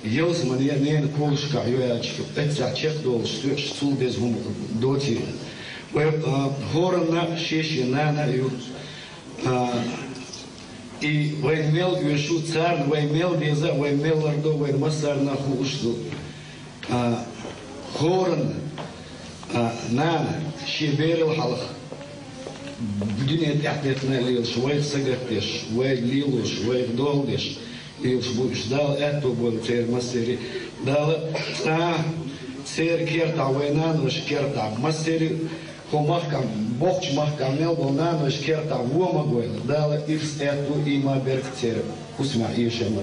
Yels manier neen koolschka juist het zachtek dol stoel des hom doodje. We horen na shesje na u. И воймел юшу царь, воймел беза, воймел лордо, воймел царь на хушту. Хорн на шиберил халх. بدون تحدثنا ليل شوي سجدتش شوي ليلو شوي دولدش يشبوش دال أتوبون تير مسيري دال تير كيرتا وينان وش كيرتا مسيري هو محكم بوخش محكم ميل بونان وش كيرتا وما قويل دال إفس أتو إما بيرك تير اسمع إيش ما